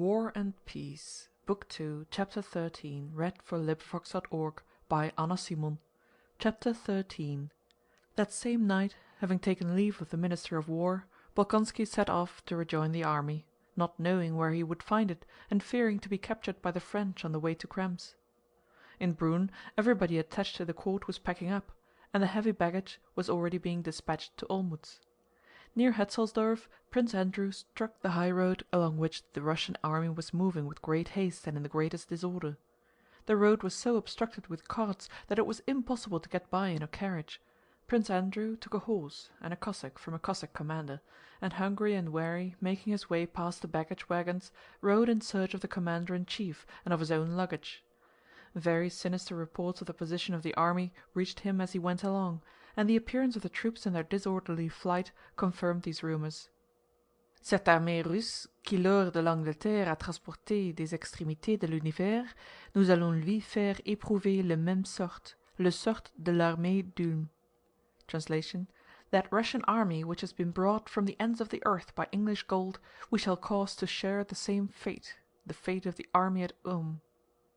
War and Peace, Book 2, Chapter 13, by Anna Simon. Chapter 13. That same night, having taken leave of the Minister of War, Bolkónski set off to rejoin the army, not knowing where he would find it and fearing to be captured by the French on the way to Krems. In Brünn everybody attached to the court was packing up, and the heavy baggage was already being dispatched to Olmütz. Near Hetzelsdorf, Prince Andrew struck the highroad along which the Russian army was moving with great haste and in the greatest disorder. The road was so obstructed with carts that it was impossible to get by in a carriage. Prince Andrew took a horse and a Cossack from a Cossack commander, and hungry and weary, making his way past the baggage wagons, rode in search of the commander-in-chief and of his own luggage. Very sinister reports of the position of the army reached him as he went along, and the appearance of the troops in their disorderly flight confirmed these rumors. Cette armée russe, qui lors de l'Angleterre a transporté des extrémités de l'univers, nous allons lui faire éprouver le même sort, le sort de l'armée d'Ulm. Translation: That Russian army which has been brought from the ends of the earth by English gold, we shall cause to share the same fate, the fate of the army at Ulm.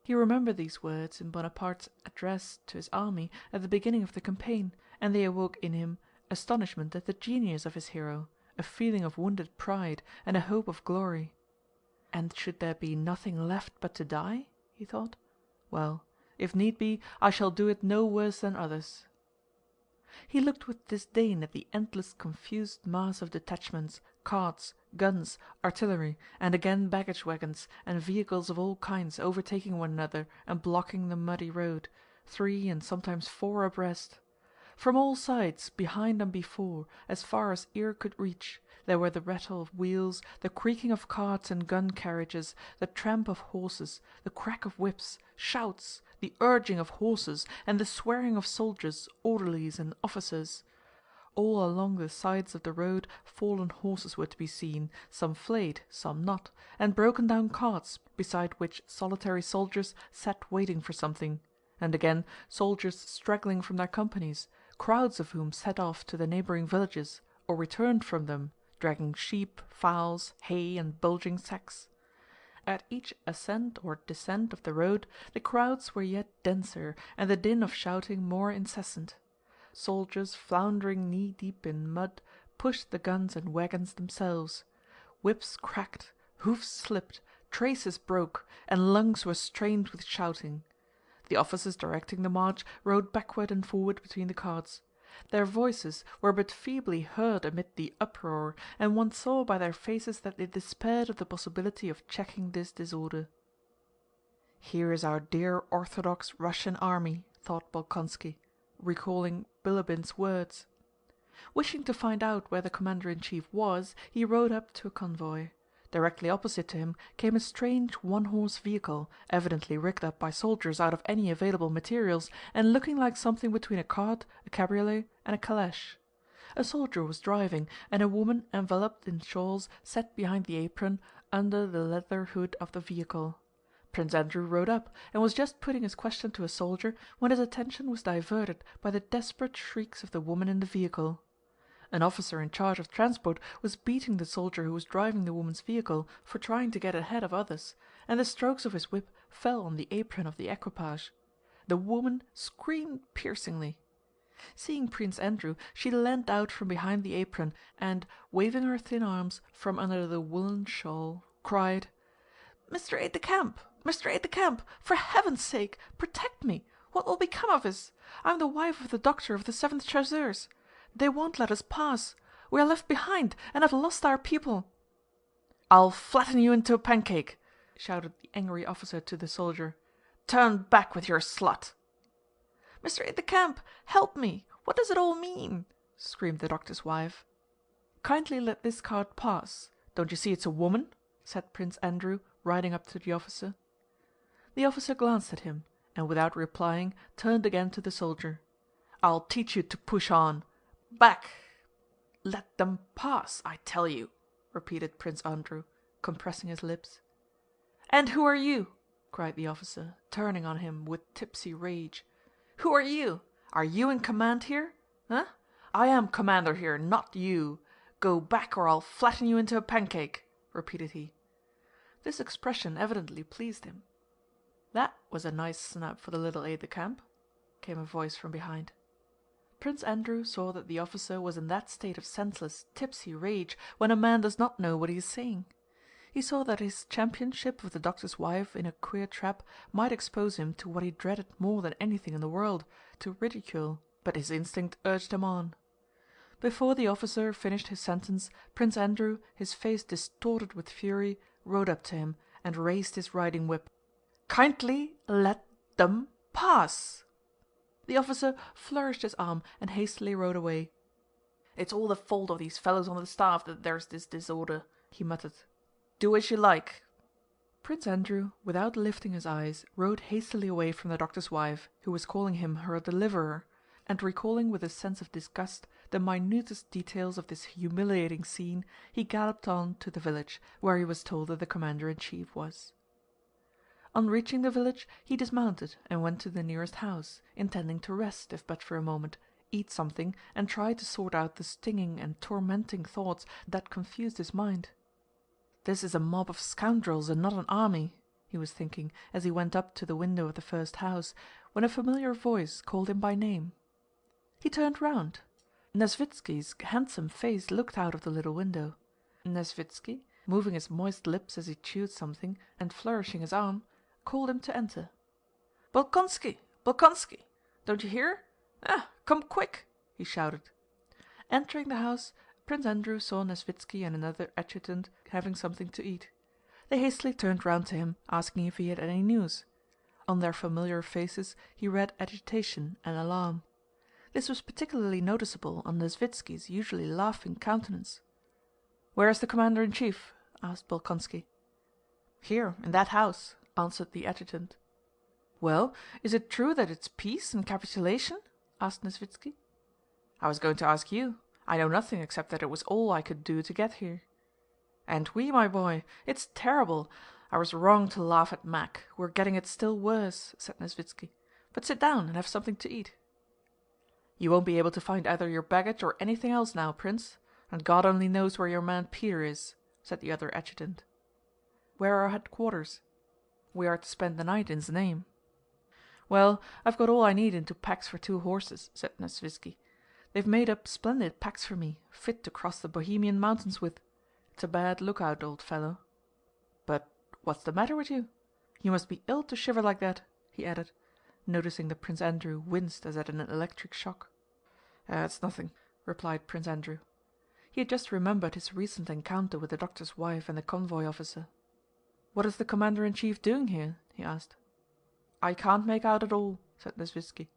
He remembered these words in Bonaparte's address to his army at the beginning of the campaign, and they awoke in him astonishment at the genius of his hero, a feeling of wounded pride, and a hope of glory. And should there be nothing left but to die? He thought. Well, if need be, I shall do it no worse than others. He looked with disdain at the endless confused mass of detachments, carts, guns, artillery, and again baggage wagons and vehicles of all kinds overtaking one another and blocking the muddy road, 3 and sometimes 4 abreast. From all sides, behind and before, as far as ear could reach, there were the rattle of wheels, the creaking of carts and gun carriages, the tramp of horses, the crack of whips, shouts, the urging of horses, and the swearing of soldiers, orderlies, and officers. All along the sides of the road fallen horses were to be seen, some flayed, some not, and broken down carts, beside which solitary soldiers sat waiting for something, and again soldiers straggling from their companies, crowds of whom set off to the neighboring villages, or returned from them, dragging sheep, fowls, hay, and bulging sacks. At each ascent or descent of the road the crowds were yet denser and the din of shouting more incessant. Soldiers floundering knee-deep in mud pushed the guns and wagons themselves. Whips cracked, hoofs slipped, traces broke, and lungs were strained with shouting. The officers directing the march rode backward and forward between the carts. Their voices were but feebly heard amid the uproar, and one saw by their faces that they despaired of the possibility of checking this disorder. "Here is our dear Orthodox Russian army," thought Bolkónski, recalling Bilíbin's words. Wishing to find out where the commander-in-chief was, he rode up to a convoy. Directly opposite to him came a strange one-horse vehicle, evidently rigged up by soldiers out of any available materials, and looking like something between a cart, a cabriolet, and a calèche. A soldier was driving, and a woman enveloped in shawls sat behind the apron under the leather hood of the vehicle. Prince Andrew rode up, and was just putting his question to a soldier when his attention was diverted by the desperate shrieks of the woman in the vehicle. An officer in charge of transport was beating the soldier who was driving the woman's vehicle for trying to get ahead of others, and the strokes of his whip fell on the apron of the equipage. The woman screamed piercingly. Seeing Prince Andrew, she leaned out from behind the apron and, waving her thin arms from under the woolen shawl, cried: "Mr. Aide-de-camp! Mr. Aide-de-camp! For heaven's sake, protect me! What will become of us? I am the wife of the doctor of the 7th Chasseurs. They won't let us pass. We are left behind and have lost our people." "I'll flatten you into a pancake!" shouted the angry officer to the soldier. "Turn back with your slut!" "Mr. Aide-de-camp, help me! What does it all mean?" screamed the doctor's wife. "Kindly let this cart pass. Don't you see it's a woman?" said Prince Andrew, riding up to the officer. The officer glanced at him, and without replying turned again to the soldier. "I'll teach you to push on! Back! Let them pass, I tell you!" repeated Prince Andrew, compressing his lips. "And who are you?" cried the officer, turning on him with tipsy rage. "Who are you? Are you in command here? Huh? I am commander here, not you. Go back or I'll flatten you into a pancake," repeated he. This expression evidently pleased him. "That was a nice snub for the little aide-de-camp," came a voice from behind. Prince Andrew saw that the officer was in that state of senseless, tipsy rage when a man does not know what he is saying. He saw that his championship of the doctor's wife in a queer trap might expose him to what he dreaded more than anything in the world, to ridicule, but his instinct urged him on. Before the officer finished his sentence, Prince Andrew, his face distorted with fury, rode up to him and raised his riding whip. "Kindly let them pass!" The officer flourished his arm and hastily rode away. "It's all the fault of these fellows on the staff that there's this disorder," he muttered. "Do as you like." Prince Andrew, without lifting his eyes, rode hastily away from the doctor's wife, who was calling him her deliverer, and recalling with a sense of disgust the minutest details of this humiliating scene, he galloped on to the village, where he was told that the commander-in-chief was. On reaching the village he dismounted and went to the nearest house, intending to rest, if but for a moment, eat something, and try to sort out the stinging and tormenting thoughts that confused his mind. "This is a mob of scoundrels and not an army," he was thinking as he went up to the window of the first house, when a familiar voice called him by name. He turned round. Nesvítski's handsome face looked out of the little window. Nesvítski, moving his moist lips as he chewed something and flourishing his arm, called him to enter. "Bolkónski! Bolkónski! Don't you hear? Come quick!" he shouted. Entering the house, Prince Andrew saw Nesvítski and another adjutant having something to eat. They hastily turned round to him, asking if he had any news. On their familiar faces he read agitation and alarm. This was particularly noticeable on Nesvítski's usually laughing countenance. "Where is the commander-in-chief?" asked Bolkónski. "Here, in that house," answered the adjutant. "Well, is it true that it's peace and capitulation?" asked Nesvítski. "I was going to ask you. I know nothing except that it was all I could do to get here." "And we, my boy, it's terrible. I was wrong to laugh at Mack. We're getting it still worse," said Nesvítski. "But sit down and have something to eat." "You won't be able to find either your baggage or anything else now, Prince, and God only knows where your man Peter is," said the other adjutant. "Where are headquarters?" "We are to spend the night in Znaim." "Well, I've got all I need into packs for 2 horses," said Nesvítski. "They've made up splendid packs for me, fit to cross the Bohemian mountains with. It's a bad lookout, old fellow. But what's the matter with you? You must be ill to shiver like that," he added, noticing that Prince Andrew winced as at an electric shock. "It's nothing," replied Prince Andrew. He had just remembered his recent encounter with the doctor's wife and the convoy officer. "What is the commander-in-chief doing here?" he asked. "I can't make out at all," said Nesvítski.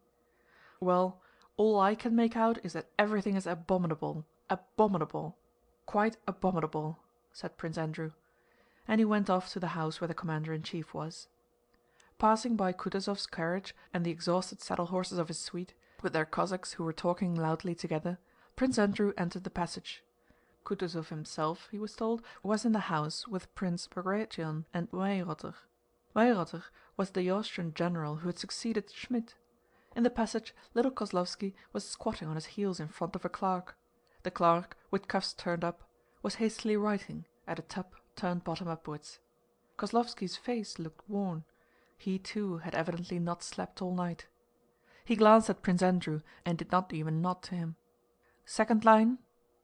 "Well, all I can make out is that everything is abominable, abominable, quite abominable," said Prince Andrew, and he went off to the house where the commander-in-chief was. Passing by Kutúzov's carriage and the exhausted saddle horses of his suite, with their Cossacks who were talking loudly together, Prince Andrew entered the passage. Kutúzov himself, he was told, was in the house with Prince Bagratión and Weyrother. Weyrother was the Austrian general who had succeeded Schmidt. In the passage little Kozlóvski was squatting on his heels in front of a clerk. The clerk, with cuffs turned up, was hastily writing at a tub turned bottom upwards. Kozlóvski's face looked worn. He too had evidently not slept all night. He glanced at Prince Andrew and did not even nod to him. "Second line.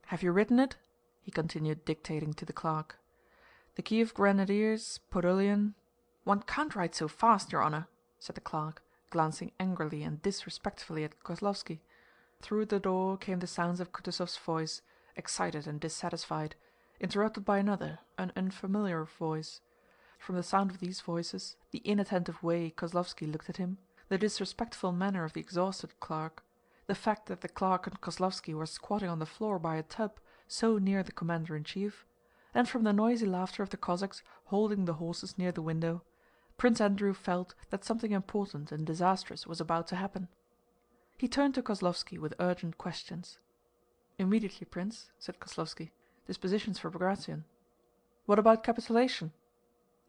Have you written it?" he continued dictating to the clerk. "The Kiev Grenadiers, Podolian..." "One can't write so fast, your honor," said the clerk, glancing angrily and disrespectfully at Kozlóvski. Through the door came the sounds of Kutúzov's voice, excited and dissatisfied, interrupted by another, an unfamiliar voice. From the sound of these voices, the inattentive way Kozlóvski looked at him, the disrespectful manner of the exhausted clerk, the fact that the clerk and Kozlóvski were squatting on the floor by a tub so near the commander-in-chief, and from the noisy laughter of the Cossacks holding the horses near the window, Prince Andrew felt that something important and disastrous was about to happen. He turned to Kozlóvski with urgent questions. "Immediately, Prince," said Kozlóvski. "Dispositions for Bagration." "What about capitulation?"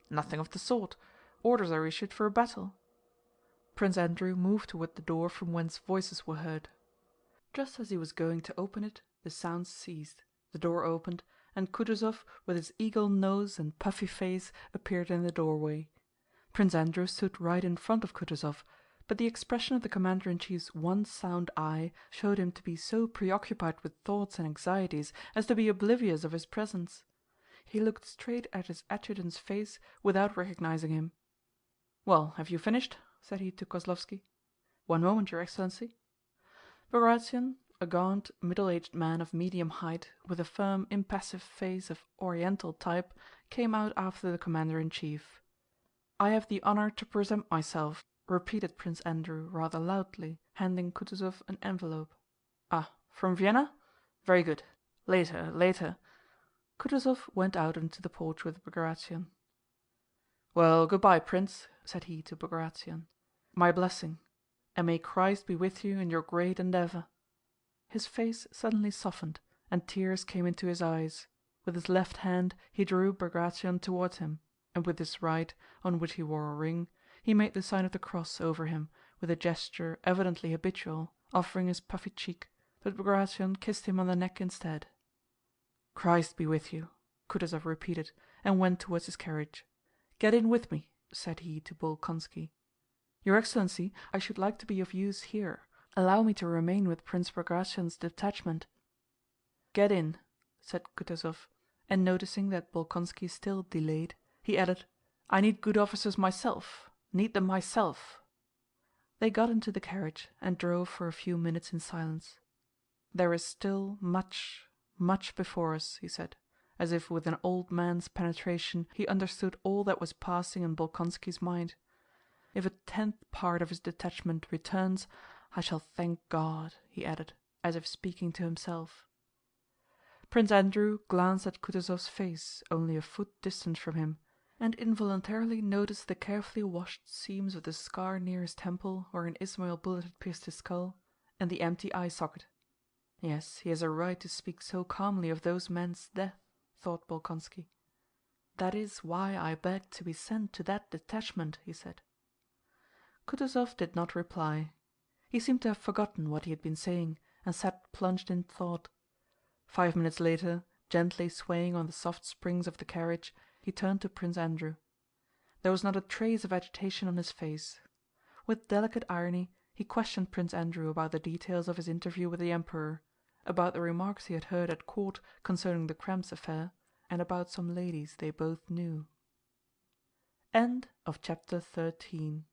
"Nothing of the sort. Orders are issued for a battle." Prince Andrew moved toward the door from whence voices were heard. Just as he was going to open it, the sounds ceased, the door opened, and Kutúzov with his eagle nose and puffy face appeared in the doorway. Prince Andrew stood right in front of Kutúzov, but the expression of the commander-in-chief's one sound eye showed him to be so preoccupied with thoughts and anxieties as to be oblivious of his presence. He looked straight at his adjutant's face without recognizing him. "Well, have you finished?" said he to Kozlóvski. "One moment, your excellency." Bagratión, a gaunt, middle-aged man of medium height, with a firm, impassive face of Oriental type, came out after the commander-in-chief. "I have the honor to present myself," repeated Prince Andrew rather loudly, handing Kutúzov an envelope. "Ah, from Vienna? Very good. Later, later." Kutúzov went out into the porch with Bagratión. "Well, good-bye, Prince," said he to Bagratión. "My blessing, and may Christ be with you in your great endeavor." His face suddenly softened and tears came into his eyes. With his left hand he drew Bagratión towards him, and with his right, on which he wore a ring, he made the sign of the cross over him with a gesture evidently habitual, offering his puffy cheek, but Bagratión kissed him on the neck instead. "Christ be with you," Kutúzov repeated, and went towards his carriage. "Get in with me," said he to Bolkónski. "Your excellency, I should like to be of use here. Allow me to remain with Prince Bagratión's detachment." "Get in," said Kutúzov, and noticing that Bolkónski still delayed, he added, "I need good officers myself—need them myself." They got into the carriage and drove for a few minutes in silence. "There is still much, much before us," he said, as if with an old man's penetration he understood all that was passing in Bolkónski's mind. "If a 10th part of his detachment returns, I shall thank God," he added, as if speaking to himself. Prince Andrew glanced at Kutúzov's face only a foot distant from him, and involuntarily noticed the carefully washed seams of the scar near his temple where an Ismail bullet had pierced his skull, and the empty eye socket. "Yes, he has a right to speak so calmly of those men's death," thought Bolkónski. "That is why I begged to be sent to that detachment," he said. Kutúzov did not reply. He seemed to have forgotten what he had been saying and sat plunged in thought. 5 minutes later, gently swaying on the soft springs of the carriage, he turned to Prince Andrew. There was not a trace of agitation on his face. With delicate irony he questioned Prince Andrew about the details of his interview with the Emperor, about the remarks he had heard at court concerning the Krems affair, and about some ladies they both knew. End of chapter 13.